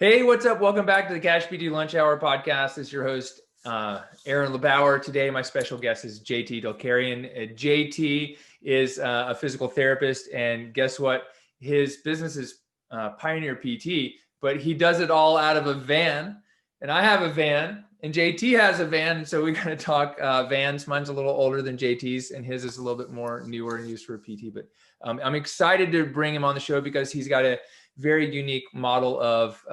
Hey, what's up? Welcome back to the Cash PT Lunch Hour podcast. This is your host, Aaron LeBauer. Today, my special guest is JT Dulkerian. JT is a physical therapist, and guess what? His business is Pioneer PT, but he does it all out of a van. And I have a van, and JT has a van. So we're going to talk vans. Mine's a little older than JT's, and his is a little bit more newer and used for PT. But I'm excited to bring him on the show because he's got a very unique model of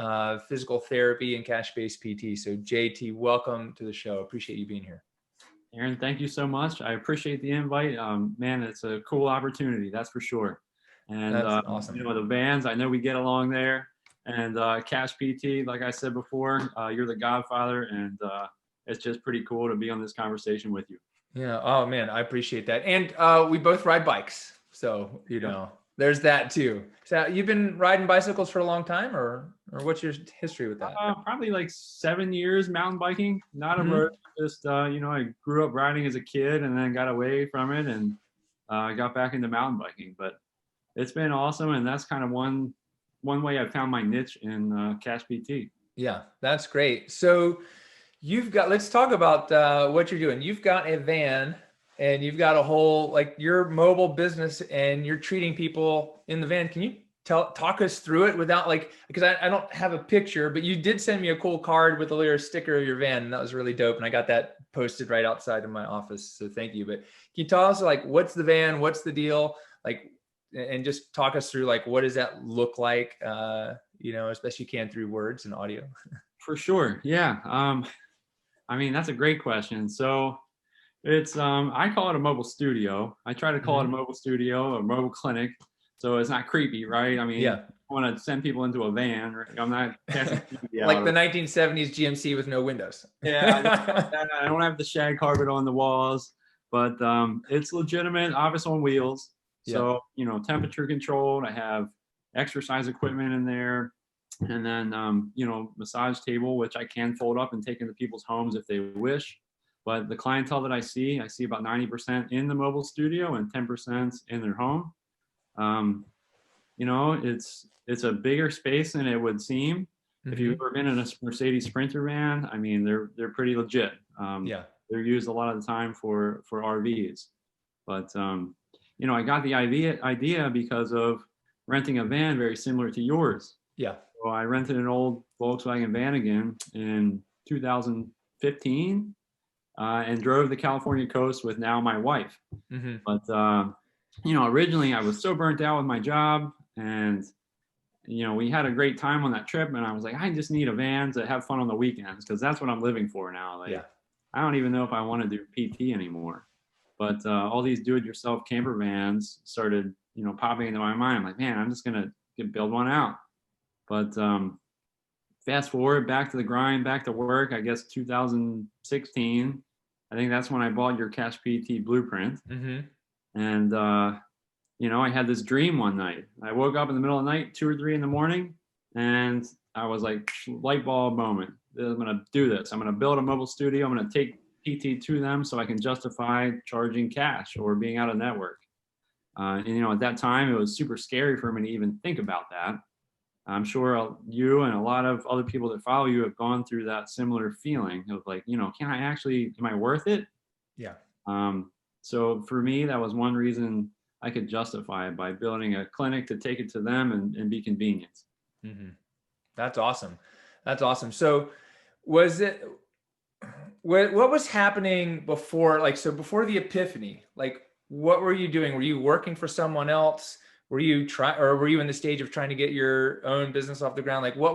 physical therapy and cash-based PT. So JT, welcome to the show. Appreciate you being here. Aaron, thank you so much. I appreciate the invite. Man, it's a cool opportunity, that's for sure. And That's awesome. the vans, I know we get along there. And Cash PT, like I said before, you're the godfather, and it's just pretty cool to be on this conversation with you. Yeah. Oh man, I appreciate that. And we both ride bikes, so there's that too. So you've been riding bicycles for a long time, or what's your history with that? Probably like 7 years mountain biking, not a road. Just I grew up riding as a kid, and then got away from it, and got back into mountain biking. But it's been awesome, and that's kind of one way I found my niche in Cash PT. Yeah, that's great. So let's talk about what you're doing. You've got a van, and you've got a whole, like, your mobile business, and you're treating people in the van. Can you talk us through it without, like, because I don't have a picture, but you did send me a cool card with a little sticker of your van, and that was really dope. And I got that posted right outside of my office. So thank you. But can you tell us, like, what's the van? What's the deal? Like, and just talk us through, like, what does that look like, as best you can through words and audio. For sure. Yeah. I mean, that's a great question. So it's, I call it a mobile studio. I try to call it a mobile studio, a mobile clinic. So it's not creepy, right? I mean, I want to send people into a van. Right? I'm not like the 1970s GMC with no windows. Yeah. I don't have the shag carpet on the walls, but it's legitimate, office on wheels. So, temperature controlled. I have exercise equipment in there. And then, massage table, which I can fold up and take into people's homes if they wish. But the clientele that I see about 90% in the mobile studio and 10% in their home. It's a bigger space than it would seem. If you've ever been in a Mercedes Sprinter van, I mean, they're pretty legit. They're used a lot of the time for RVs. But, I got the idea because of renting a van very similar to yours. Yeah. So I rented an old Volkswagen van again in 2015 and drove the California coast with now my wife. But, originally I was so burnt out with my job, and, we had a great time on that trip, and I was like, I just need a van to have fun on the weekends, because that's what I'm living for now. Like, I don't even know if I want to do PT anymore. But all these do-it-yourself camper vans started, popping into my mind. I'm like, man, I'm just going to build one out. But fast forward back to the grind, back to work, I guess 2016. I think that's when I bought your Cash PT blueprint. And, I had this dream one night. I woke up in the middle of the night, 2 or 3 in the morning, and I was like, light bulb moment. I'm going to do this. I'm going to build a mobile studio. I'm going to take PT to them so I can justify charging cash or being out of network. And at that time, it was super scary for me to even think about that. I'm sure you and a lot of other people that follow you have gone through that similar feeling of like, am I worth it? Yeah. So for me, that was one reason I could justify it, by building a clinic to take it to them and be convenient. That's awesome. That's awesome. So what was happening before, before the epiphany, like, what were you doing? Were you working for someone else? Were you in the stage of trying to get your own business off the ground? Like, what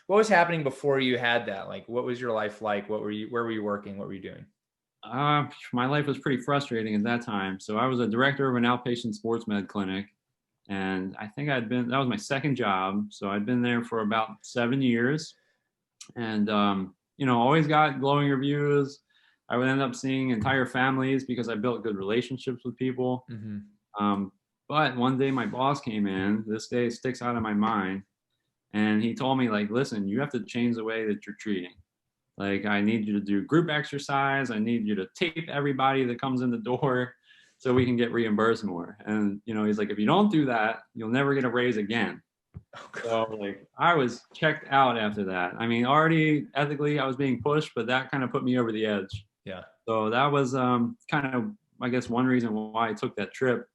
was happening before you had that? Like, what was your life like? where were you working? What were you doing? My life was pretty frustrating at that time. So I was a director of an outpatient sports med clinic, and I think that was my second job. So I'd been there for about 7 years, and, always got glowing reviews. I would end up seeing entire families because I built good relationships with people. But one day my boss came in. This day sticks out of my mind. And he told me, like, listen, you have to change the way that you're treating. Like, I need you to do group exercise. I need you to tape everybody that comes in the door so we can get reimbursed more. And, he's like, if you don't do that, you'll never get a raise again. Oh, God. So like I was checked out after that. I mean, already ethically I was being pushed, but that kind of put me over the edge. Yeah. So that was kind of, I guess, one reason why I took that trip,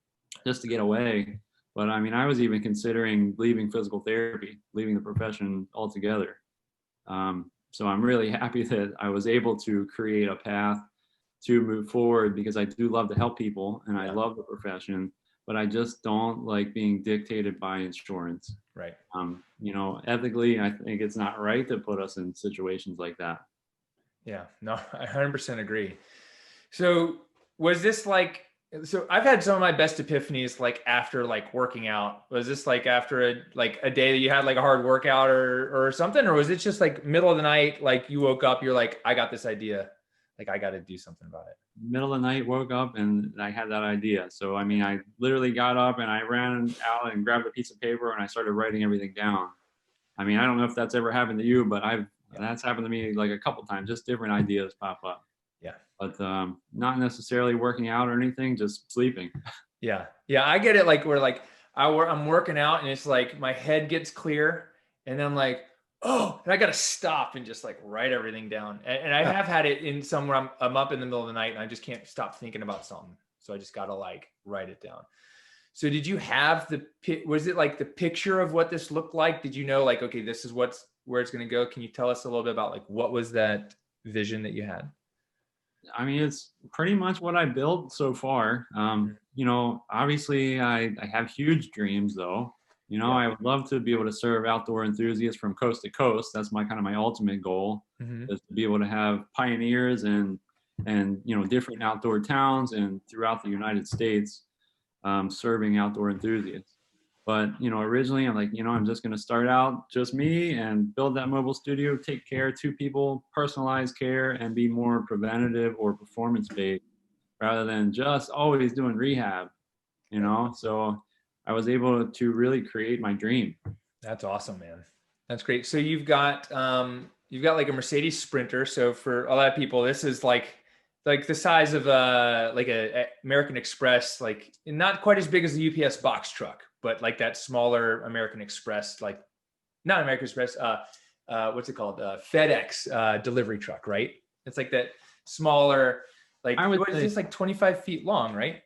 just to get away. But I mean, I was even considering leaving physical therapy, leaving the profession altogether. So I'm really happy that I was able to create a path to move forward, because I do love to help people and I Yeah. love the profession, but I just don't like being dictated by insurance. Right. Ethically, I think it's not right to put us in situations like that. Yeah. No, I 100% agree. So was this like, so I've had some of my best epiphanies like after like working out. Was this like after a day that you had like a hard workout or something? Or was it just like middle of the night, like you woke up, you're like, I got this idea. Like I got to do something about it. Middle of the night, woke up and I had that idea. So, I mean, I literally got up and I ran out and grabbed a piece of paper and I started writing everything down. I mean, I don't know if that's ever happened to you, but Yeah. that's happened to me like a couple times, just different ideas pop up. Yeah. But not necessarily working out or anything, just sleeping. Yeah. Yeah. I get it. Like where like I'm working out and it's like my head gets clear and then I'm like, oh, and I got to stop and just like write everything down. And I Yeah. have had it in somewhere I'm up in the middle of the night and I just can't stop thinking about something. So I just got to like write it down. So did you have was it like the picture of what this looked like? Did you know like, okay, this is where it's going to go? Can you tell us a little bit about like, what was that vision that you had? I mean, it's pretty much what I built so far. Obviously, I have huge dreams, though. Yeah. I would love to be able to serve outdoor enthusiasts from coast to coast. That's my kind of my ultimate goal, Mm-hmm. is to be able to have pioneers and different outdoor towns and throughout the United States, serving outdoor enthusiasts. But originally I'm like, I'm just going to start out just me and build that mobile studio, take care of two people, personalized care, and be more preventative or performance based rather than just always doing rehab. So I was able to really create my dream. That's awesome, man. That's great. So you've got like a Mercedes Sprinter. So for a lot of people, this is like the size of a American Express, like not quite as big as the UPS box truck, but like that smaller American Express, like not American Express, what's it called? FedEx delivery truck, right? It's like that smaller, like I would what is say this, like 25 feet long, right?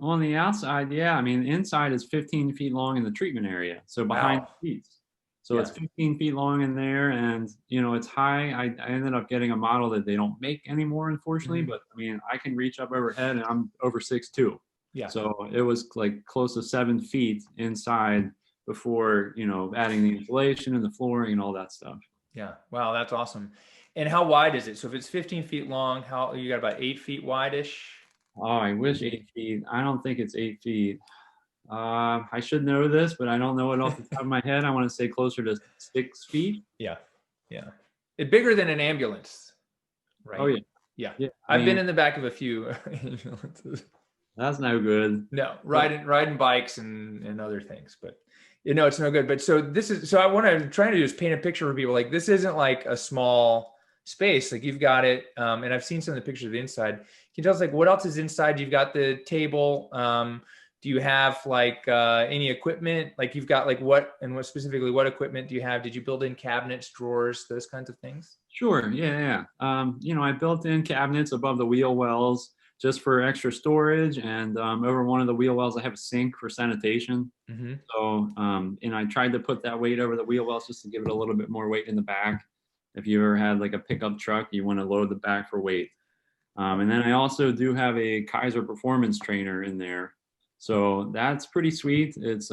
on the outside, yeah. I mean, the inside is 15 feet long in the treatment area, so behind Wow. the seats. So Yeah. it's 15 feet long in there, and it's high. I ended up getting a model that they don't make anymore, unfortunately. Mhm. But I mean, I can reach up overhead, and I'm over 6'2". Yeah. So it was like close to 7 feet inside before adding the insulation and the flooring and all that stuff. Yeah. Wow. That's awesome. And how wide is it? So if it's 15 feet long, how you got about 8 feet wide-ish? Oh, I wish 8 feet. I don't think it's 8 feet. I should know this, but I don't know it off the top of my head. I want to say closer to 6 feet. Yeah. Yeah. It's bigger than an ambulance, Oh right? yeah, Yeah. yeah. I I've been mean, in the back of a few ambulances. that's no good. No, But riding bikes and other things, but it's no good. But so I want to try to do is paint a picture for people. Like this isn't like a small space. Like you've got it, and I've seen some of the pictures of the inside. Can you tell us like what else is inside? You've got the table. Do you have like any equipment? Like you've got like what specifically what equipment do you have? Did you build in cabinets, drawers, those kinds of things? sure, yeah, yeah. I built in cabinets above the wheel wells just for extra storage, and over one of the wheel wells, I have a sink for sanitation. Mm-hmm. So, and I tried to put that weight over the wheel wells just to give it a little bit more weight in the back. If you ever had like a pickup truck, you want to load the back for weight. And then I also do have a Kaiser performance trainer in there. So that's pretty sweet. It's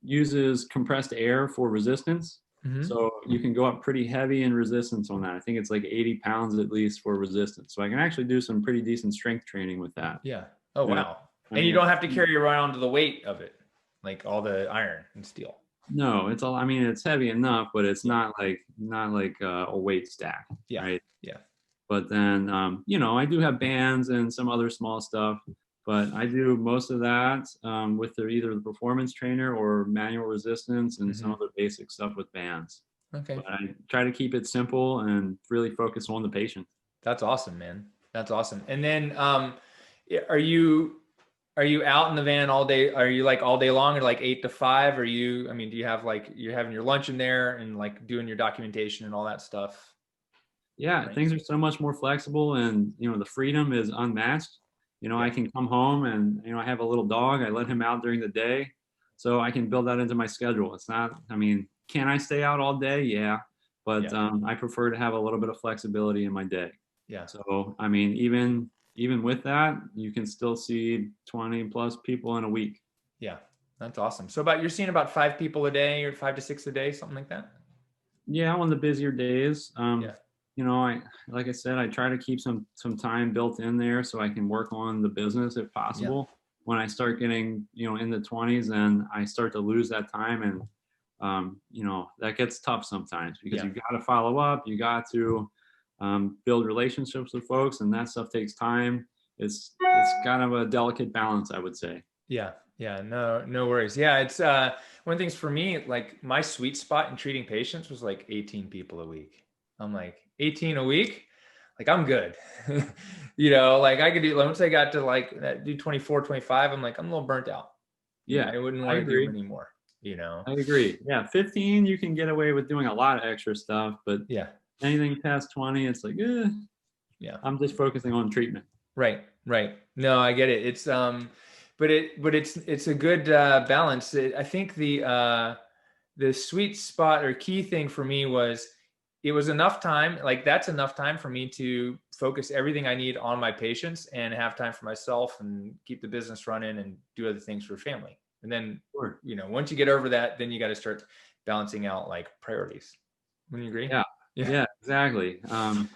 uses compressed air for resistance. Mm-hmm. So you can go up pretty heavy in resistance on that. I think it's like 80 pounds at least for resistance. So I can actually do some pretty decent strength training with that. Yeah. Oh, Yeah. wow. I And you mean, don't have to carry around the weight of it, like all the iron and steel. no, it's all. I mean, it's heavy enough, but it's not like a weight stack, Yeah. right? Yeah. But then, I do have bands and some other small stuff, but I do most of that with either the performance trainer or manual resistance and some other basic stuff with bands. Okay. But I try to keep it simple and really focus on the patient. That's awesome, man. That's awesome. And then, are you are you out in the van all day? Are you like all day long or like 8 to 5? Are you, I mean, do you have like, you're having your lunch in there and like doing your documentation and all that stuff? Yeah, Right. things are so much more flexible, and the freedom is unmatched. I Yeah. can come home and I have a little dog. I let him out during the day, so I can build that into my schedule. It's not, I mean, can I stay out all day? Yeah, but Yeah. I prefer to have a little bit of flexibility in my day. Yeah. So I mean, even with that, you can still see 20 plus people in a week. Yeah. That's awesome. So you're seeing about 5 people a day or 5 to 6 a day, something like that? Yeah, on the busier days, Yeah. I like I said, I try to keep some time built in there so I can work on the business if Yeah. possible. When I start getting in the 20s, then I start to lose that time, and that gets tough sometimes because Yeah. you got to follow up, you got to build relationships with folks, and that stuff takes time. It's kind of a delicate balance, I would say. Yeah. Yeah. No, no worries. Yeah. It's one of the things for me, like my sweet spot in treating patients was like 18 people a week. I'm like 18 a week, like I'm good. Like I could do, like, once I got to like do 24, 25, I'm like, I'm a little burnt out. Yeah, I wouldn't I want to do them agree. anymore. I agree. Yeah, 15, you can get away with doing a lot of extra stuff, but Yeah. anything past 20, it's like, Yeah. I'm just focusing on treatment. Right, right. No, I get it. But it's a good balance. I think the sweet spot or key thing for me was it was enough time. Like that's enough time for me to focus everything I need on my patients and have time for myself and keep the business running and do other things for family. And then, Sure. once you get over that, then you got to start balancing out like priorities. Wouldn't you agree? Yeah, Yeah. yeah, exactly. I've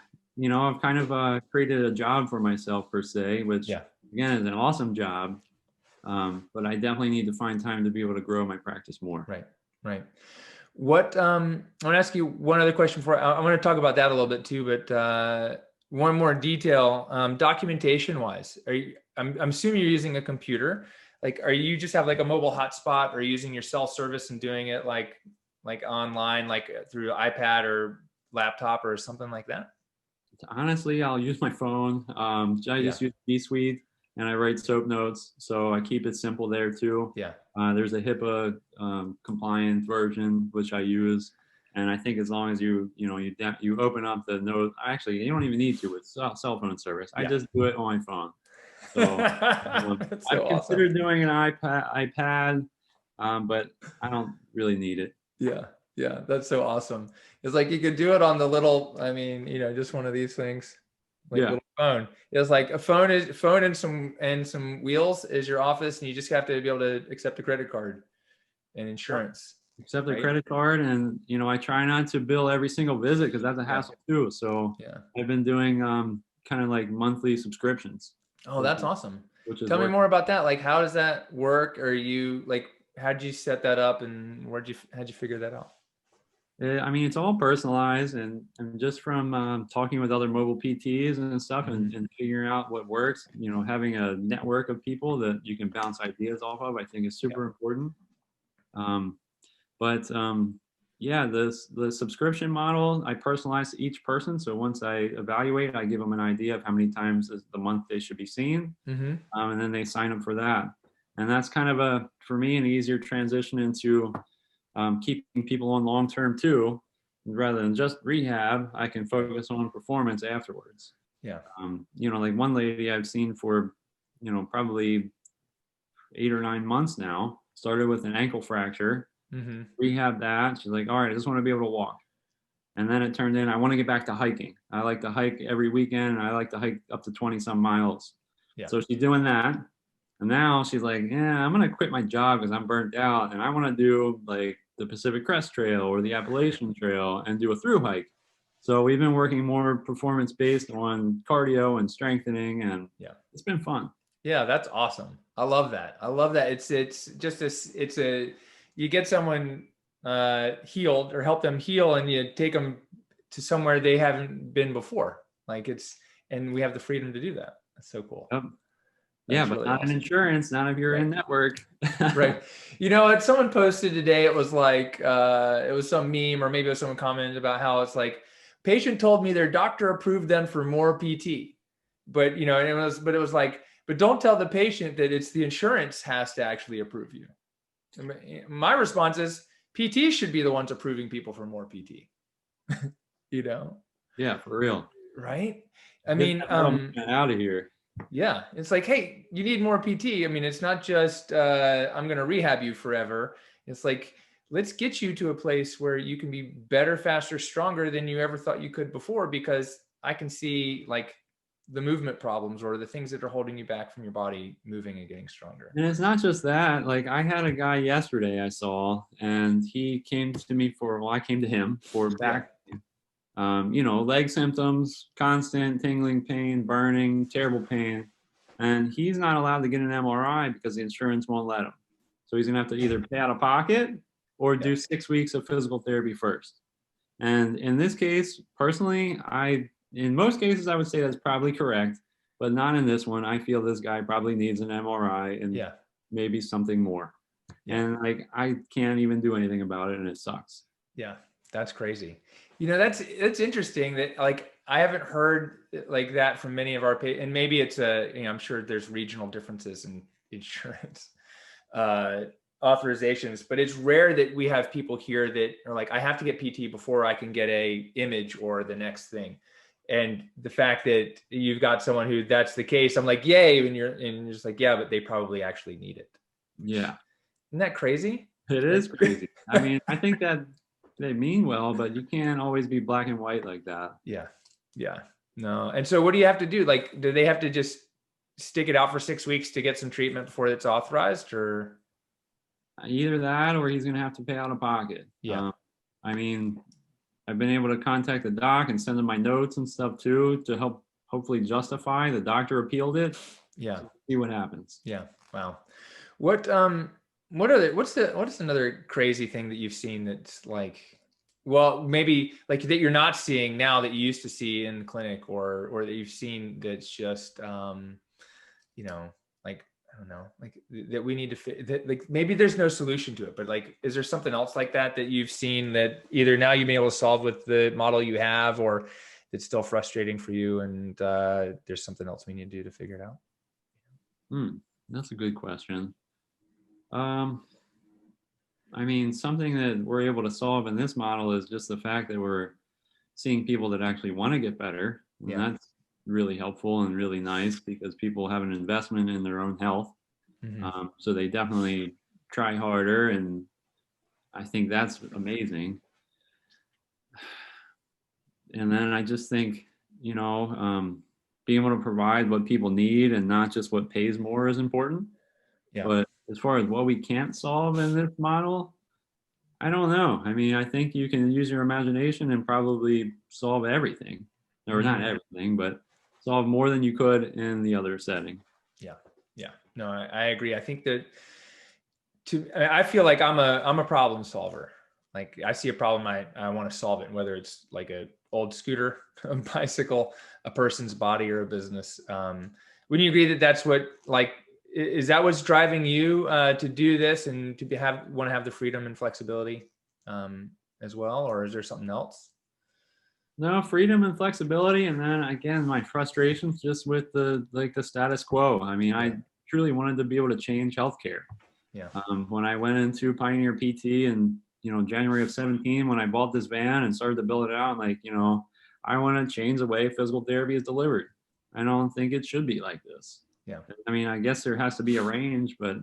kind of created a job for myself per se, which Yeah. again is an awesome job. But I definitely need to find time to be able to grow my practice more. Right. Right. What I want to ask you one other question for I want to talk about that a little bit too, but one more detail, documentation wise, I'm assuming you're using a computer. Like, are you just have like a mobile hotspot or using your self-service and doing it like online, like through iPad or laptop or something like that? Honestly, I'll use my phone. I Yeah. just use G Suite and I write soap notes, so I keep it simple there too. Yeah. There's a HIPAA compliant version which I use, and I think as long as you open up the note, actually you don't even need to with cell phone service. I Yeah. just do it on my phone. So That's so I've awesome. considered doing an iPad, but I don't really need it. Yeah. Yeah. That's so awesome. It's like you could do it on the little, I mean, just one of these things, like Yeah. little phone. It's like a phone and some wheels is your office, and you just have to be able to accept a credit card and insurance, Accept a right? credit card, and I try not to bill every single visit because that's a Yeah. hassle too. So Yeah. I've been doing kind of like monthly subscriptions, Oh, which that's awesome. which has Tell me worked. more about that. Like, how does that work? Are you like, how'd you set that up, and how'd you figure that out? I mean, it's all personalized, and just from talking with other mobile PTs and stuff, Mm-hmm. and figuring out what works. Having a network of people that you can bounce ideas off of, I think is Yeah. super important. Um, But yeah, the subscription model I personalize to each person. So once I evaluate, I give them an idea of how many times the month they should be seen, Mm-hmm. and then they sign up for that. And that's kind of for me, an easier transition into keeping people on long term too. Rather than just rehab, I can Right. focus on performance afterwards. Yeah. Like one lady I've seen for, probably 8 or 9 months now, started with an ankle fracture, Mm-hmm. rehab that. She's like, all right, I just want to be able to walk. And then it turned in, I want to get back to hiking. I like to hike every weekend. And I like to hike up to 20 some miles. Yeah. So she's doing that. And now she's like, yeah, I'm going to quit my job because I'm burnt out. And I want to do like the Pacific Crest Trail or the Appalachian Trail and do a through hike. So we've been working more performance based on cardio and strengthening. And Yeah. it's been fun. Yeah, that's awesome. I love that. I love that. It's just you get someone healed or help them heal, and you take them to somewhere they haven't been before. And we have the freedom to do that. That's so cool. Yep. Yeah, That's but really not in awesome. insurance, not if you're Right. in network. Right. You know what? Someone posted today, it was like, it was some meme, or maybe it was someone commented about how it's like, patient told me their doctor approved them for more PT. But, and it was like, but don't tell the patient that it's the insurance has to actually approve you. My response is PT should be the ones approving people for more PT. You know? Yeah, for real. Right? I mean, out of here. Yeah, it's like, hey, you need more PT. I mean, it's not just I'm going to rehab you forever. It's like, let's get you to a place where you can be better, faster, stronger than you ever thought you could before, because I can see like the movement problems or the things that are holding you back from your body moving and getting stronger. And it's not just that. Like, I had a guy yesterday I saw, and he came to me I came to him for back pain. Leg symptoms, constant tingling pain, burning, terrible pain. And he's not allowed to get an MRI because the insurance won't let him. So he's going to have to either pay out of pocket or do 6 weeks of physical therapy first. And in this case, personally, in most cases, I would say that's probably correct, but not in this one. I feel this guy probably needs an MRI and maybe something more. Yeah. And like, I can't even do anything about it, and it sucks. Yeah, that's crazy. That's interesting that like I haven't heard like that from many of our patients, and maybe it's I'm sure there's regional differences in insurance authorizations, but it's rare that we have people here that are like, I have to get PT before I can get a image or the next thing. And the fact that you've got someone who that's the case, I'm like, yay. And you're just like, yeah, but they probably actually need it. Yeah. Isn't that crazy? It is crazy. I mean, I think that they mean well, but you can't always be black and white like that. Yeah. Yeah. No. And so what do you have to do? Like, do they have to just stick it out for 6 weeks to get some treatment before it's authorized, or? Either that, or he's going to have to pay out of pocket. Yeah. I mean, I've been able to contact the doc and send him my notes and stuff too, to help hopefully justify. The doctor appealed it. Yeah. So see what happens. Yeah. Wow. What's another crazy thing that you've seen that's like, well, maybe like that you're not seeing now that you used to see in the clinic, or that you've seen that's just, like, I don't know, like that we need to fit that, like maybe there's no solution to it, but like, is there something else like that you've seen that either now you've been able to solve with the model you have, or it's still frustrating for you and there's something else we need to do to figure it out? That's a good question. I mean, something that we're able to solve in this model is just the fact that we're seeing people that actually want to get better. And that's really helpful and really nice, because people have an investment in their own health. Mm-hmm. So they definitely try harder, and I think that's amazing. And then I just think, being able to provide what people need and not just what pays more is important. Yeah. But as far as what we can't solve in this model, I don't know. I mean, I think you can use your imagination and probably solve everything, or not everything, but solve more than you could in the other setting. Yeah. Yeah. No, I agree. I think that I feel like I'm a problem solver. Like I see a problem, I want to solve it, whether it's like a old scooter, a bicycle, a person's body, or a business. Wouldn't you agree that that's what, like, is that what's driving you to do this and to want to have the freedom and flexibility as well? Or is there something else? No, freedom and flexibility. And then again, my frustrations just with the status quo. I mean, I truly wanted to be able to change healthcare. Yeah. When I went into Pioneer PT in, January of 2017, when I bought this van and started to build it out, I'm like, I want to change the way physical therapy is delivered. I don't think it should be like this. Yeah. I mean, I guess there has to be a range, but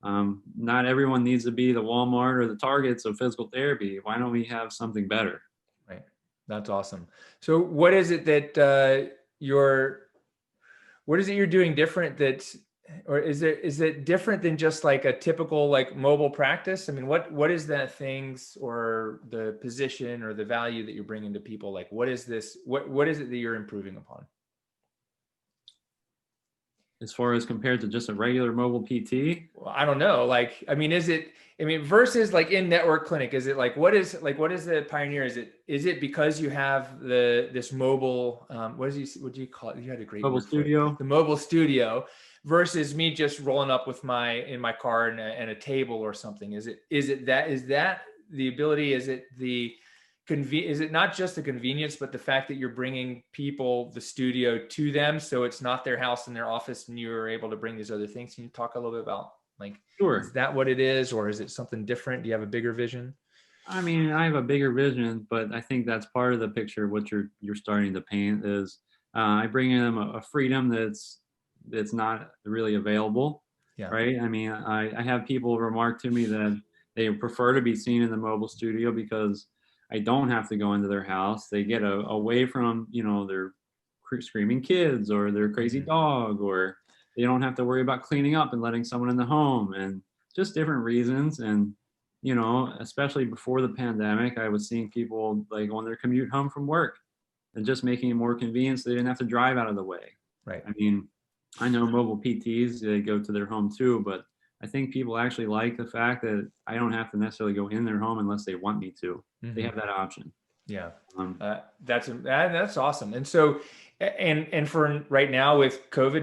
not everyone needs to be the Walmart or the Targets of physical therapy. Why don't we have something better? Right. That's awesome. So what is it that you're doing different or is it different than just like a typical like mobile practice? I mean, what is that things or the position or the value that you're bringing to people? Like, what is this? What is it that you're improving upon? As far as compared to just a regular mobile PT? Well, I don't know. Like, I mean, versus like in network clinic, is it like, what is the Pioneer? Is it because you have this mobile, what do you call it? You had a great mobile studio. The mobile studio versus me just rolling up with in my car and a table or something. Is that the ability? Is it the is it not just the convenience, but the fact that you're bringing people the studio to them, so it's not their house and their office, and you're able to bring these other things? Can you talk a little bit about, like, Sure. is that what it is, or is it something different? Do you have a bigger vision? I mean, I have a bigger vision, but I think that's part of the picture. What you're starting to paint is I bring in them a freedom that's not really available, Yeah. right? I mean, I have people remark to me that they prefer to be seen in the mobile studio because I don't have to go into their house. They get away from, you know, their screaming kids or their crazy dog, or they don't have to worry about cleaning up and letting someone in the home, and just different reasons. And you know, especially before the pandemic, I was seeing people like on their commute home from work and just making it more convenient so they didn't have to drive out of the way. Right. I mean, I know mobile PTs, they go to their home too, but I think people actually like the fact that I don't have to necessarily go in their home unless they want me to. They have that option. Yeah. That's awesome. And so, and for right now with COVID,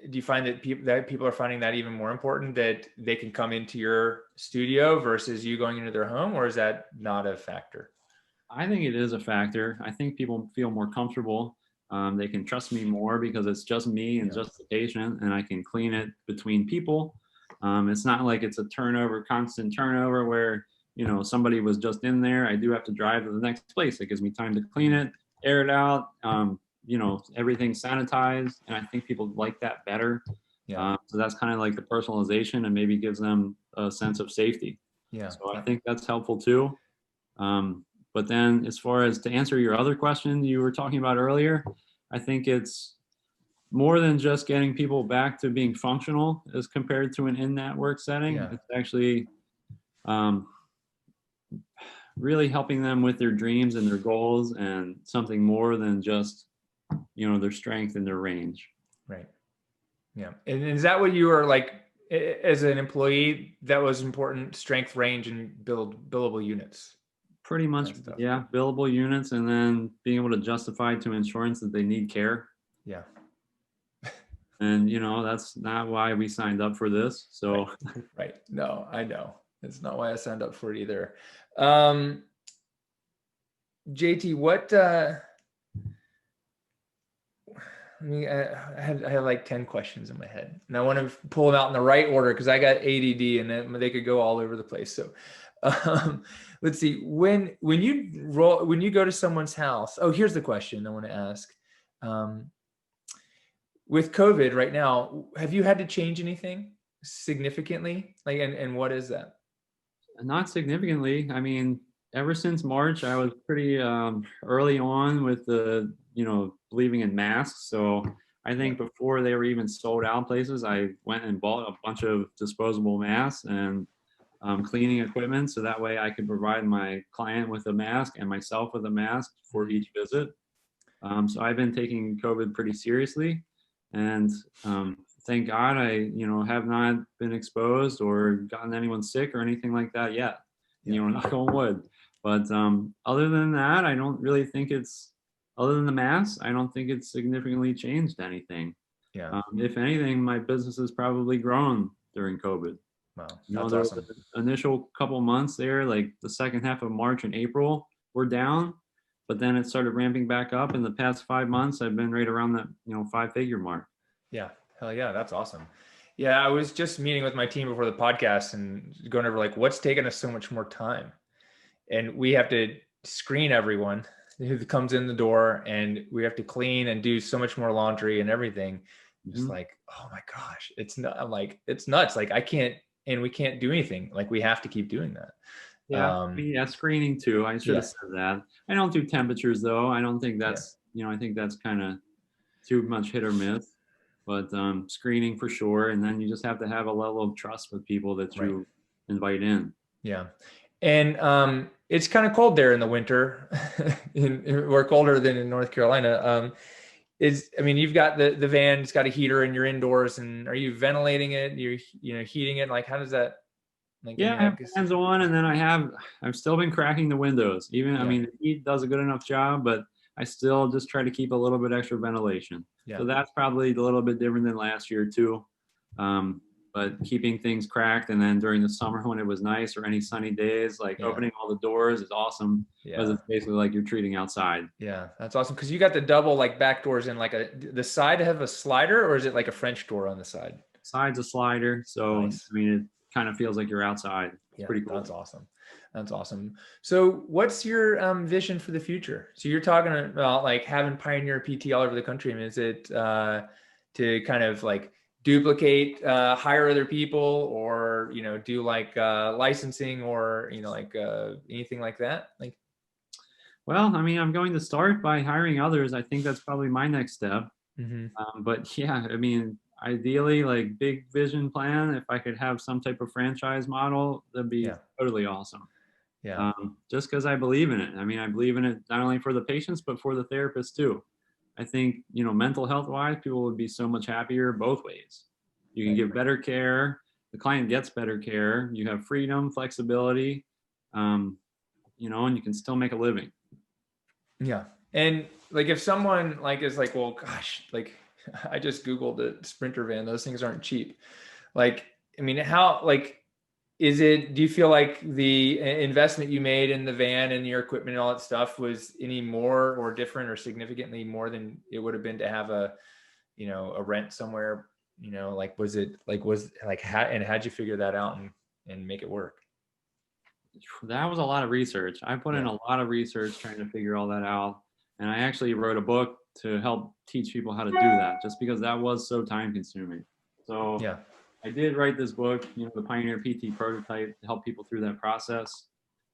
do you find that people are finding that even more important, that they can come into your studio versus you going into their home, or is that not a factor? I think it is a factor. I think people feel more comfortable. They can trust me more because it's just me and just the patient, and I can clean it between people. It's not like it's a constant turnover where, you know, somebody was just in there. I do have to drive to the next place. It gives me time to clean it, air it out, you know, everything's sanitized, and I think people like that better. Yeah. So that's kind of like the personalization, and maybe gives them a sense of safety. Yeah. So I think that's helpful too. But then as far as to answer your other question you were talking about earlier, I think it's more than just getting people back to being functional as compared to an in-network setting. Yeah. It's actually really helping them with their dreams and their goals, and something more than just, you know, their strength and their range. Right. Yeah. And is that what you were like as an employee? That was important: strength, range, and billable units. Pretty much, yeah, billable units, and then being able to justify to insurance that they need care. Yeah. And you know, that's not why we signed up for this. So right. No, I know. It's not why I signed up for it either. JT, what I had like 10 questions in my head, and I want to pull them out in the right order because I got ADD and they could go all over the place. So let's see. When you go to someone's house, here's the question I want to ask. With COVID right now, have you had to change anything significantly? Like, and what is that? Not significantly. I mean, ever since March, I was pretty early on with the, you know, believing in masks. So I think before they were even sold out places, I went and bought a bunch of disposable masks and cleaning equipment, so that way I could provide my client with a mask and myself with a mask for each visit. So I've been taking COVID pretty seriously, and thank God I, you know, have not been exposed or gotten anyone sick or anything like that yet. You know, knock on wood. But other than that, I don't really think other than the mask, I don't think it's significantly changed anything. Yeah. If anything, my business has probably grown during COVID. Wow, You know, that's awesome. The initial couple months there, like the second half of March and April, were down, but then it started ramping back up. In the past 5 months, I've been right around that, you know, 5-figure mark. Yeah, hell yeah, that's awesome. Yeah, I was just meeting with my team before the podcast and going over like what's taken us so much more time, and we have to screen everyone who comes in the door, and we have to clean and do so much more laundry and everything. Just like, oh my gosh, it's not. I'm like, it's nuts. Like we can't do anything. Like we have to keep doing that. Yeah, screening too. I should have said that. I don't do temperatures though. I don't think that's, you know, I think that's kind of too much hit or miss. But screening for sure, and then you just have to have a level of trust with people that you invite in. Yeah, and it's kind of cold there in the winter. We're colder than in North Carolina. I mean, you've got the van, it's got a heater, and you're indoors. And are you ventilating it? You're heating it. Like, how does that? Like, I have fans on, and then I've still been cracking the windows. Even I mean, the heat does a good enough job, but I still just try to keep a little bit extra ventilation. So that's probably a little bit different than last year too. but keeping things cracked. And then during the summer when it was nice or any sunny days, like opening all the doors is awesome because it's basically like you're treating outside. Yeah, that's awesome. Because you got the double like back doors and like the side have a slider, or is it like a French door on the side? Side's a slider. So, Nice. I mean, it kind of feels like you're outside. It's pretty cool. That's awesome. That's awesome. So what's your vision for the future? So you're talking about like having Pioneer PT all over the country. I mean, is it to kind of like duplicate, hire other people, or, you know, do like licensing, or, you know, like anything like that? Like, well, I mean, I'm going to start by hiring others. I think that's probably my next step. But yeah, I mean, ideally, like big vision plan, if I could have some type of franchise model, that'd be totally awesome. Just because I believe in it. I mean, I believe in it not only for the patients, but for the therapists too. I think, you know, mental health wise, people would be so much happier both ways. You can give better care. The client gets better care. You have freedom, flexibility, you know, and you can still make a living. Yeah. And like, if someone like is like, well, gosh, like I just Googled the Sprinter van, those things aren't cheap. Like, I mean, how, like, do you feel like the investment you made in the van and your equipment and all that stuff was any more or different or significantly more than it would have been to have a, you know, a rent somewhere, you know, like, how'd you figure that out and make it work? That was a lot of research. I put in a lot of research trying to figure all that out. And I actually wrote a book to help teach people how to do that, just because that was so time consuming. So I did write this book, you know, the Pioneer PT prototype, to help people through that process.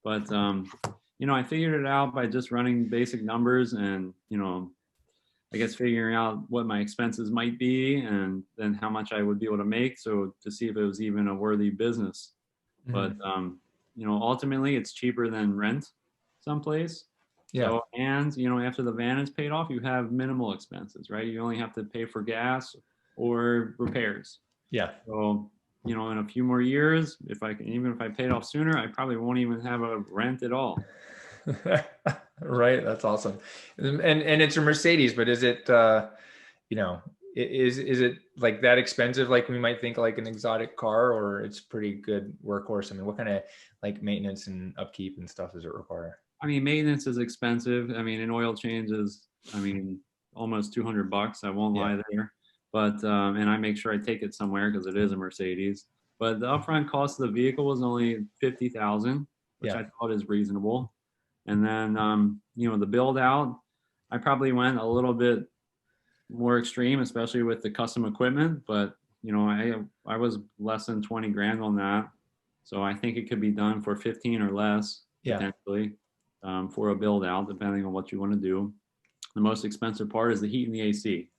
But, you know, I figured it out by just running basic numbers and, you know, I guess figuring out what my expenses might be and then how much I would be able to make. So to see if it was even a worthy business. But, you know, ultimately it's cheaper than rent someplace. So, and, you know, after the van is paid off, you have minimal expenses, right? You only have to pay for gas or repairs. So, you know, in a few more years, even if I paid off sooner, I probably won't even have a rent at all. Right. That's awesome. And it's a Mercedes, but is it, you know, is it like that expensive? Like we might think like an exotic car, or it's pretty good workhorse? I mean, what kind of like maintenance and upkeep and stuff does it require? I mean, maintenance is expensive. I mean, an oil change is, I mean, almost $200. I won't lie there. But, and I make sure I take it somewhere because it is a Mercedes. But the upfront cost of the vehicle was only $50,000, which I thought is reasonable. And then, you know, the build out, I probably went a little bit more extreme, especially with the custom equipment. But, you know, I was less than 20 grand on that. So I think it could be done for 15 or less, potentially, for a build out, depending on what you want to do. The most expensive part is the heat and the AC.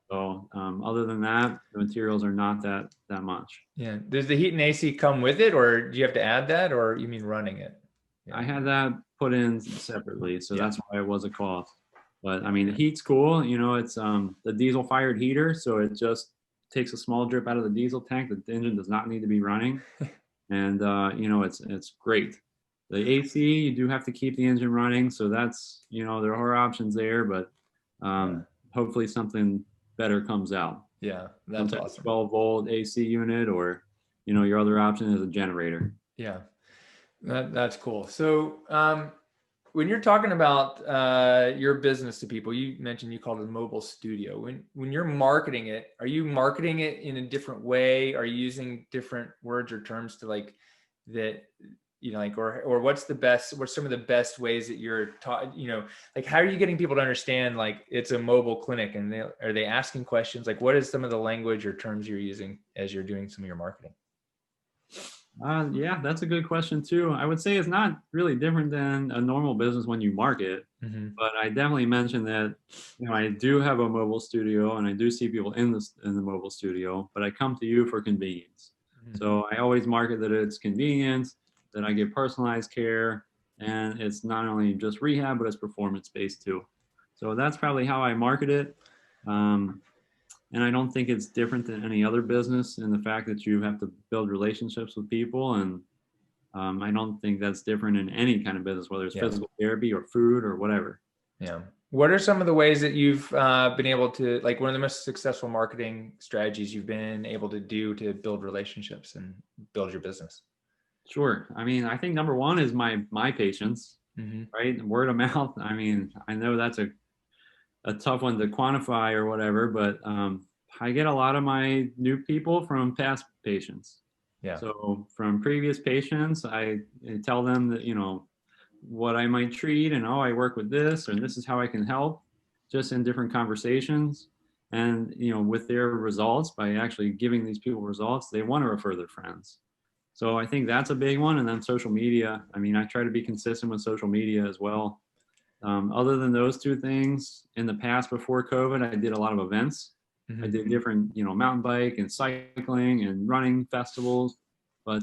So other than that, the materials are not that much. Does the heat and AC come with it, or do you have to add that, or you mean running it? I had that put in separately, so that's why it was a cost. But I mean, the heat's cool. You know, it's the diesel fired heater, so it just takes a small drip out of the diesel tank. The engine does not need to be running, and you know, it's great. The AC, you do have to keep the engine running, so that's, you know, there are options there, but hopefully something better comes out. That's awesome. 12-volt AC unit, or, you know, your other option is a generator. That's cool. So when you're talking about your business to people, you mentioned you called it a mobile studio. When you're marketing it, are you marketing it in a different way? Are you using different words or terms to like that, you know, like, or what's some of the best ways that you're taught, you know, like how are you getting people to understand like it's a mobile clinic, and are they asking questions? Like what is some of the language or terms you're using as you're doing some of your marketing? Yeah, that's a good question too. I would say it's not really different than a normal business when you market, but I definitely mentioned that, you know, I do have a mobile studio and I do see people in the mobile studio, but I come to you for convenience. So I always market that it's convenience, that I give personalized care, and it's not only just rehab, but it's performance based too. So that's probably how I market it. And I don't think it's different than any other business in the fact that you have to build relationships with people. And I don't think that's different in any kind of business, whether it's physical therapy or food or whatever. What are some of the ways that you've been able to, like, one of the most successful marketing strategies you've been able to do to build relationships and build your business? Sure. I mean, I think number one is my patients, Mm-hmm. right? Word of mouth. I mean, I know that's a tough one to quantify or whatever, but I get a lot of my new people from past patients. Yeah. So from previous patients, I tell them that, what I might treat and, oh, I work with this, or this is how I can help, just in different conversations. And, with their results, by actually giving these people results, they want to refer their friends. So I think that's a big one. And then social media. I mean, I try to be consistent with social media as well. Other than those two things, in the past before COVID, I did a lot of events. I Mm-hmm. did different, mountain bike and cycling and running festivals. But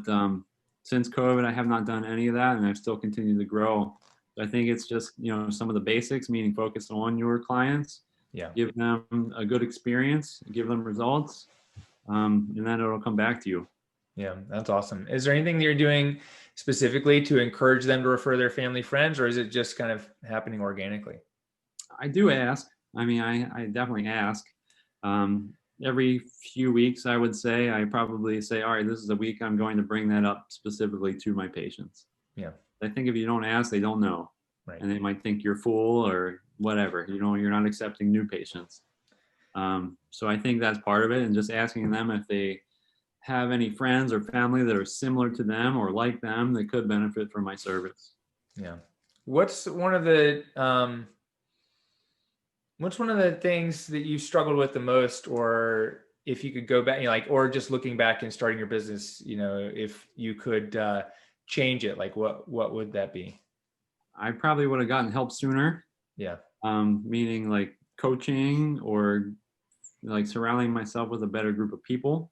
since COVID, I have not done any of that, and I've still continued to grow. So I think it's just, some of the basics, meaning focus on your clients, Yeah. give them a good experience, give them results, and then it'll come back to you. Yeah, that's awesome. Is there anything that you're doing specifically to encourage them to refer their family friends, or is it just kind of happening organically? I do ask. I mean, I definitely ask. Um, every few weeks, I would say, I probably say, all right, this is a week I'm going to bring that up specifically to my patients. Yeah. I think if you don't ask, they don't know. Right. And they might think you're full or whatever. You're not accepting new patients. So I think that's part of it. And just asking them if they have any friends or family that are similar to them or like them that could benefit from my service. Yeah. What's one of the things that you struggled with the most, or if you could go back, like, or just looking back and starting your business, if you could change it, like what would that be? I probably would have gotten help sooner. Yeah. Meaning like coaching or like surrounding myself with a better group of people.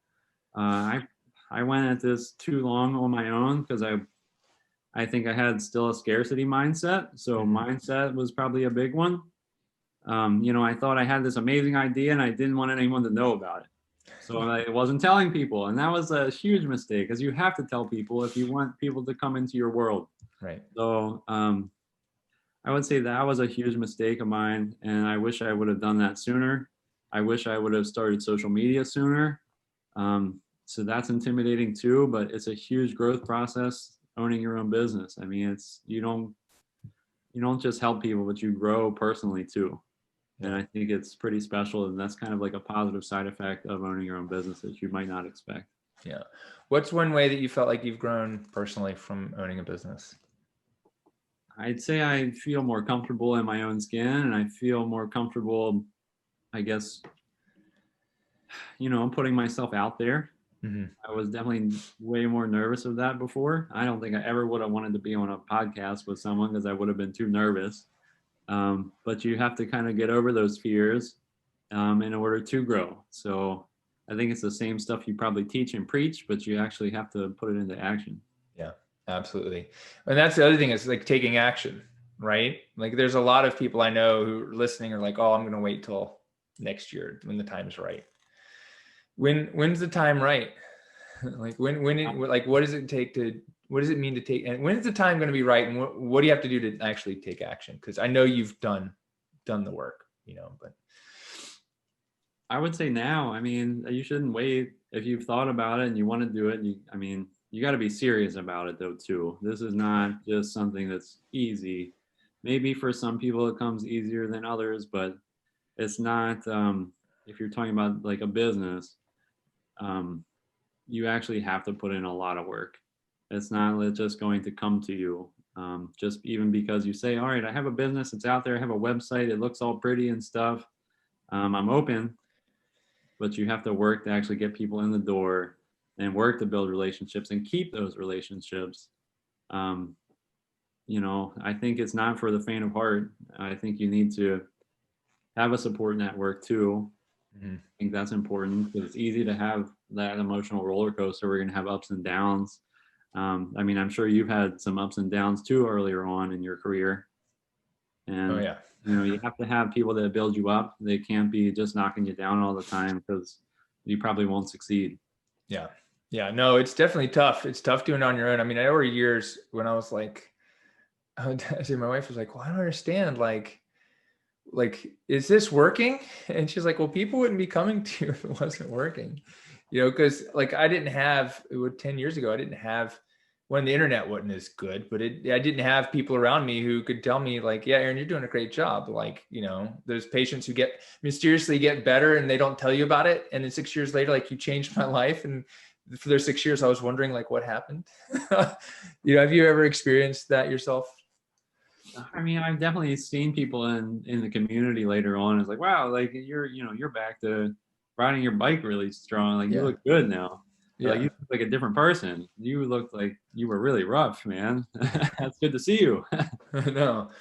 I went at this too long on my own because I think I had still a scarcity mindset. So mindset was probably a big one. I thought I had this amazing idea and I didn't want anyone to know about it. So I wasn't telling people, and that was a huge mistake because you have to tell people if you want people to come into your world. Right. So I would say that was a huge mistake of mine, and I wish I would have done that sooner. I wish I would have started social media sooner. So that's intimidating too, but it's a huge growth process owning your own business. I mean, you don't just help people, but you grow personally too. And I think it's pretty special, and that's kind of like a positive side effect of owning your own business that you might not expect. Yeah. What's one way that you felt like you've grown personally from owning a business? I'd say I feel more comfortable in my own skin, and I feel more comfortable, I guess, putting myself out there. Mm-hmm. I was definitely way more nervous of that before. I don't think I ever would have wanted to be on a podcast with someone because I would have been too nervous. But you have to kind of get over those fears in order to grow. So I think it's the same stuff you probably teach and preach, but you actually have to put it into action. Yeah, absolutely. And that's the other thing, is like taking action, right? Like there's a lot of people I know who are listening are like, oh, I'm going to wait till next year when the time's right. When's the time right? Like what does it take what does it mean to take, and when is the time going to be right? And what do you have to do to actually take action? Because I know you've done the work, but I would say now, I mean, you shouldn't wait. If you've thought about it and you want to do it, you got to be serious about it though, too. This is not just something that's easy. Maybe for some people it comes easier than others, but it's not, if you're talking about like a business, um, you actually have to put in a lot of work. It's not just going to come to you. Just even because you say, all right, I have a business, it's out there, I have a website, it looks all pretty and stuff. I'm open, but you have to work to actually get people in the door and work to build relationships and keep those relationships. I think it's not for the faint of heart. I think you need to have a support network too. I think that's important because it's easy to have that emotional roller coaster. We're going to have ups and downs. I'm sure you've had some ups and downs too earlier on in your career. And, oh yeah, you have to have people that build you up. They can't be just knocking you down all the time because you probably won't succeed. Yeah. Yeah. No, it's definitely tough. It's tough doing it on your own. I mean, there were years when I was like, my wife was like, well, I don't understand. Like, like, is this working? And she's like, well, people wouldn't be coming to you if it wasn't working, because like I didn't have, it was 10 years ago, I didn't have, when the internet wasn't as good, but I didn't have people around me who could tell me like, yeah, Aaron, you're doing a great job. Like, there's patients who mysteriously get better and they don't tell you about it. And then 6 years later, like, you changed my life. And for those 6 years, I was wondering like what happened. Have you ever experienced that yourself? I mean, I've definitely seen people in the community later on. It's like, wow, like you're back to riding your bike really strong. Like you look good now. Like you look like a different person. You looked like you were really rough, man. That's good to see you. I know.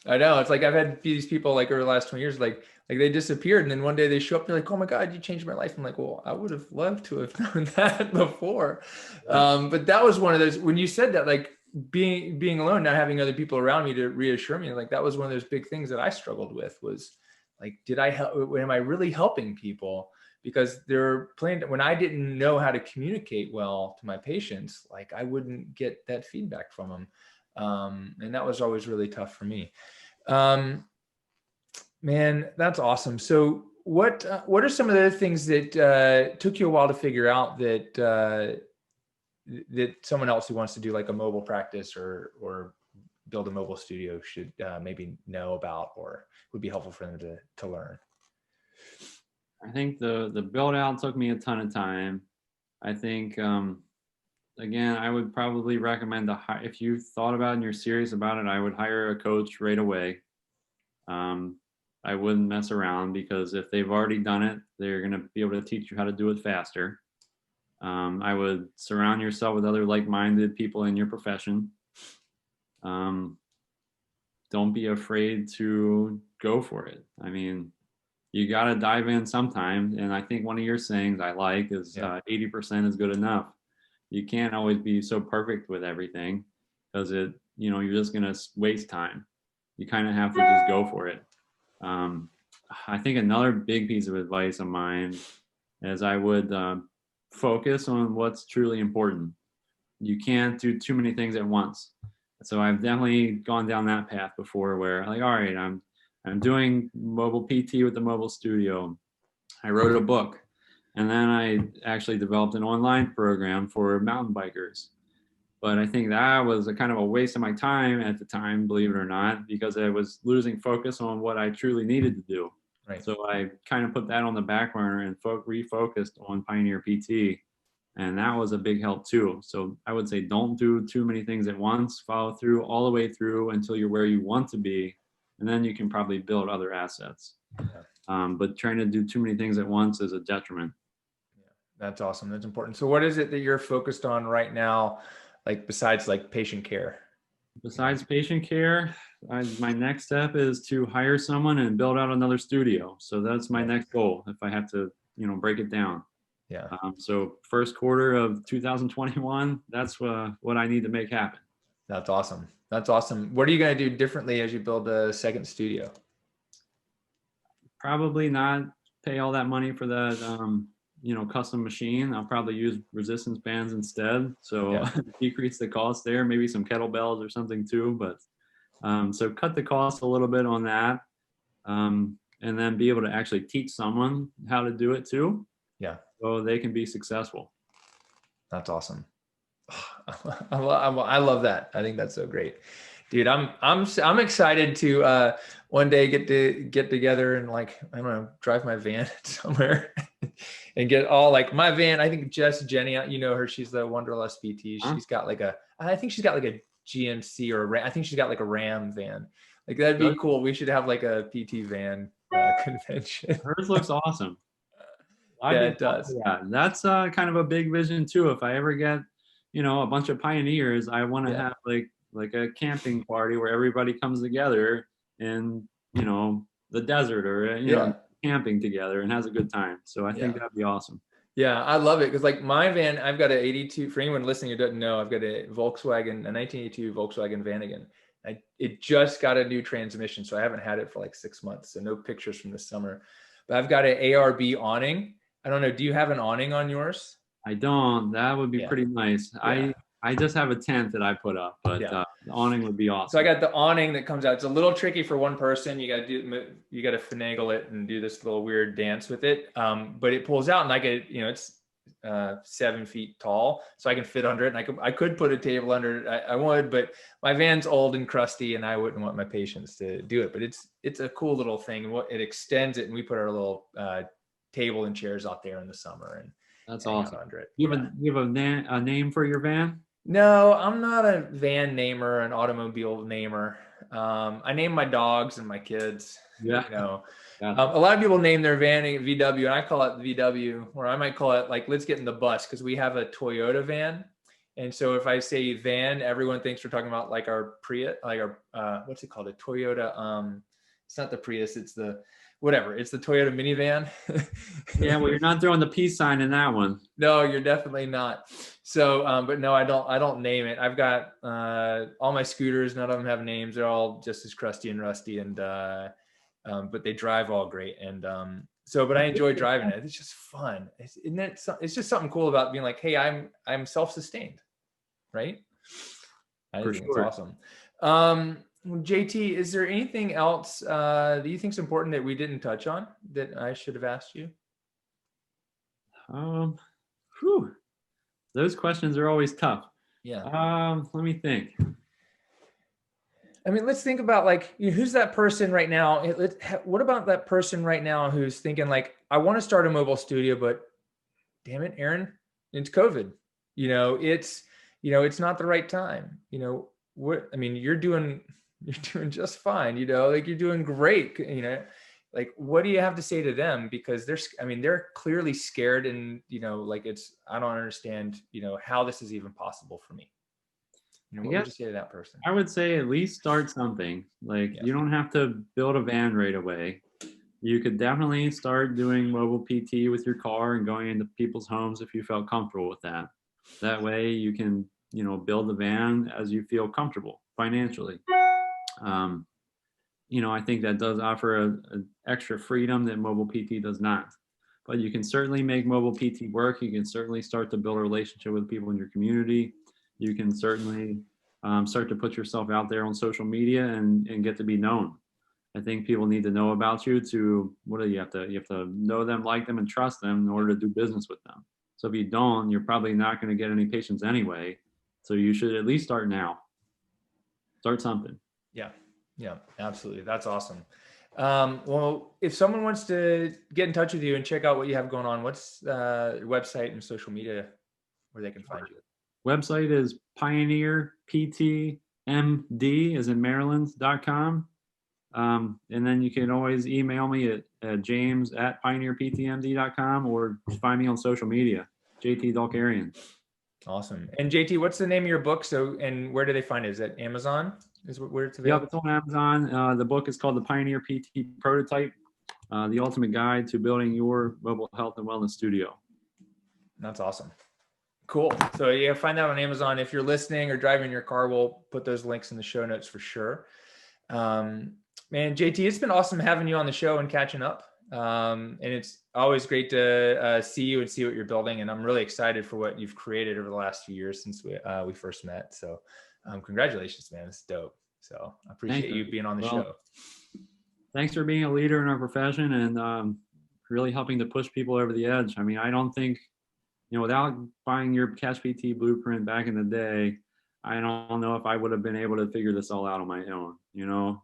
It's like I've had these people like over the last 20 years, like they disappeared, and then one day they show up. They're like, "Oh my God, you changed my life." I'm like, "Well, I would have loved to have known that before." But that was one of those, when you said that, like being alone, not having other people around me to reassure me, like that was one of those big things that I struggled with. Was like, did I help? Am I really helping people? Because they're playing, when I didn't know how to communicate well to my patients, like I wouldn't get that feedback from them. And that was always really tough for me. Man, that's awesome. So what are some of the things that took you a while to figure out that someone else who wants to do like a mobile practice or build a mobile studio should maybe know about, or would be helpful for them to learn? I think the build out took me a ton of time. I think again, I would probably recommend if you thought about it and you're serious about it, I would hire a coach right away. I wouldn't mess around, because if they've already done it, they're going to be able to teach you how to do it faster. I would surround yourself with other like-minded people in your profession. Don't be afraid to go for it. I mean, you got to dive in sometime. And I think one of your sayings I like is 80% is good enough. You can't always be so perfect with everything, because you're just going to waste time. You kind of have to just go for it. I think another big piece of advice of mine is I would focus on what's truly important. You can't do too many things at once. So I've definitely gone down that path before, where like, all right, I'm doing mobile PT with the mobile studio. I wrote a book, and then I actually developed an online program for mountain bikers. But I think that was a kind of a waste of my time at the time, believe it or not, because I was losing focus on what I truly needed to do. Right. So I kind of put that on the back burner and refocused on Pioneer PT. And that was a big help too. So I would say don't do too many things at once. Follow through all the way through until you're where you want to be. And then you can probably build other assets. But trying to do too many things at once is a detriment. Yeah, that's awesome. That's important. So what is it that you're focused on right now, like besides like patient care? Besides patient care, my next step is to hire someone and build out another studio. So that's my next goal, if I have to, break it down. Yeah. So first quarter of 2021, that's what I need to make happen. That's awesome. That's awesome. What are you going to do differently as you build a second studio? Probably not pay all that money for that, custom machine. I'll probably use resistance bands instead. So decrease the cost there, maybe some kettlebells or something too. But so cut the cost a little bit on that. And then be able to actually teach someone how to do it too. Yeah. So they can be successful. That's awesome. I love that. I think that's so great, dude. I'm excited to one day get together and like, I don't know, drive my van somewhere and get all like my van. I think Jenny, her, she's the Wanderlust PT. She's got like I think she's got like a GMC or I think she's got like a Ram van. Like that'd be cool. We should have like a PT van convention. Hers looks awesome. Yeah, it does. That's kind of a big vision too. If I ever get, a bunch of pioneers, I want to have like a camping party where everybody comes together in, the desert or, camping together and has a good time. So I think that'd be awesome. Yeah, I love it because like my van, I've got an 82, for anyone listening who doesn't know, I've got a 1982 Volkswagen Vanagon. It just got a new transmission, so I haven't had it for like 6 months, so no pictures from this summer. But I've got an ARB awning. I don't know, do you have an awning on yours? I don't. That would be pretty nice. Yeah. I just have a tent that I put up, but Yeah. the awning would be awesome. So I got the awning that comes out. It's a little tricky for one person. You got to finagle it and do this little weird dance with it. But it pulls out, and it's 7 feet tall, so I can fit under it. And I could put a table under it. I would, but my van's old and crusty, and I wouldn't want my patients to do it. But it's a cool little thing. It extends it, and we put our little table and chairs out there in the summer, and that's hang awesome. out under it. You have a name for your van? No, I'm not a van namer, an automobile namer. I name my dogs and my kids. Yeah. A lot of people name their van VW, and I call it VW, or I might call it like, let's get in the bus, because we have a Toyota van. And so if I say van, everyone thinks we're talking about like our Prius, like our, what's it called? A Toyota. It's not the Prius, it's the Toyota minivan. Yeah, well, you're not throwing the peace sign in that one. No, you're definitely not. So, but no, I don't name it. I've got all my scooters. None of them have names. They're all just as crusty and rusty, and but they drive all great. And but I enjoy driving it. It's just fun. It's just something cool about being like, hey, I'm self-sustained, right? I think it's awesome. JT, is there anything else that you think is important that we didn't touch on that I should have asked you? Those questions are always tough. Yeah. Let me think. I mean, let's think about like, who's that person right now? What about that person right now who's thinking like, I want to start a mobile studio, but damn it, Aaron, it's COVID. It's not the right time. You're doing just fine. Like you're doing great. Like, what do you have to say to them? Because they're clearly scared, and I don't understand, how this is even possible for me. What would you say to that person? I would say at least start something. Like, you don't have to build a van right away. You could definitely start doing mobile PT with your car and going into people's homes if you felt comfortable with that. That way you can, build the van as you feel comfortable financially. I think that does offer an extra freedom that mobile PT does not. But you can certainly make mobile PT work. You can certainly start to build a relationship with people in your community. You can certainly start to put yourself out there on social media and get to be known. I think people need to know about you to, you have to know them, like them, and trust them in order to do business with them. So if you don't, you're probably not going to get any patients anyway. So you should at least start now. Start something. Yeah, absolutely. That's awesome. Well, if someone wants to get in touch with you and check out what you have going on, what's your website and social media where they can find you? Website is pioneerptmd, as in Maryland.com. And then you can always email me at james@pioneerptmd.com, or find me on social media, JT Dulkerian. Awesome. And JT, what's the name of your book? And where do they find it? Is it Amazon? Is where it's available? Yep, it's on Amazon. The book is called The Pioneer PT Prototype, the ultimate guide to building your mobile health and wellness studio. That's awesome. Cool. So you find that on Amazon. If you're listening or driving your car, we'll put those links in the show notes for sure. Man, JT, it's been awesome having you on the show and catching up. And it's always great to see you and see what you're building. And I'm really excited for what you've created over the last few years since we first met. So congratulations, man. It's dope. So I appreciate you being on the show. Thanks for being a leader in our profession and really helping to push people over the edge. I mean, I don't think, without buying your Cash PT blueprint back in the day, I don't know if I would have been able to figure this all out on my own.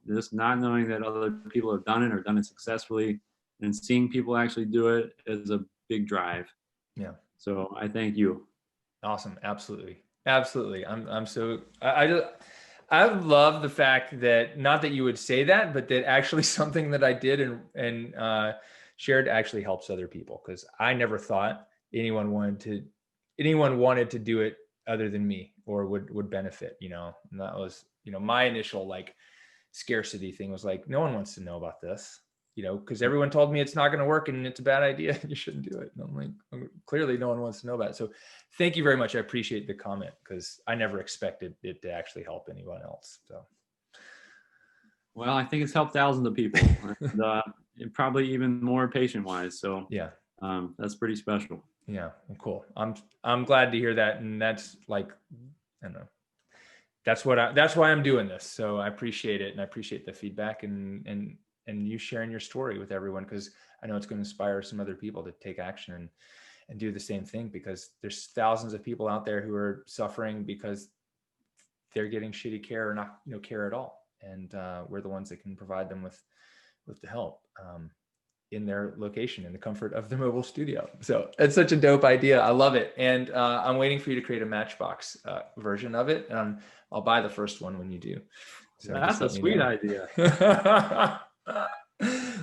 Just not knowing that other people have done it or done it successfully, and seeing people actually do it is a big drive. Yeah. So I thank you. Awesome. Absolutely. I love the fact that, not that you would say that, but that actually something that I did and shared actually helps other people. Cause I never thought anyone wanted to do it other than me or would benefit, and that was, my initial like scarcity thing was like, no one wants to know about this, because everyone told me it's not going to work and it's a bad idea. You shouldn't do it. And I'm like, clearly no one wants to know about it. So thank you very much. I appreciate the comment because I never expected it to actually help anyone else. So. Well, I think it's helped thousands of people and probably even more patient wise. So yeah, that's pretty special. Yeah. Cool. I'm glad to hear that. And that's like, I don't know. That's why I'm doing this. So I appreciate it. And I appreciate the feedback and you sharing your story with everyone, because I know it's going to inspire some other people to take action and do the same thing, because there's thousands of people out there who are suffering because they're getting shitty care or not, care at all. And we're the ones that can provide them with the help in their location, in the comfort of the mobile studio. So it's such a dope idea. I love it. And I'm waiting for you to create a Matchbox version of it. And I'll buy the first one when you do. So that's a sweet idea.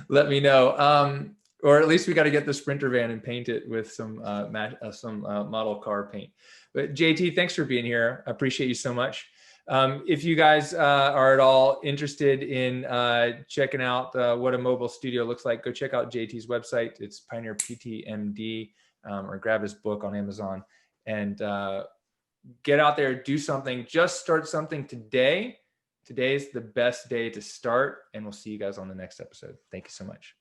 Let me know. Or at least we got to get the Sprinter van and paint it with some model car paint. But JT, thanks for being here. I appreciate you so much. If you guys are at all interested in checking out what a mobile studio looks like, go check out JT's website. It's Pioneer PTMD, or grab his book on Amazon and get out there, do something, just start something today. Today is the best day to start, and we'll see you guys on the next episode. Thank you so much.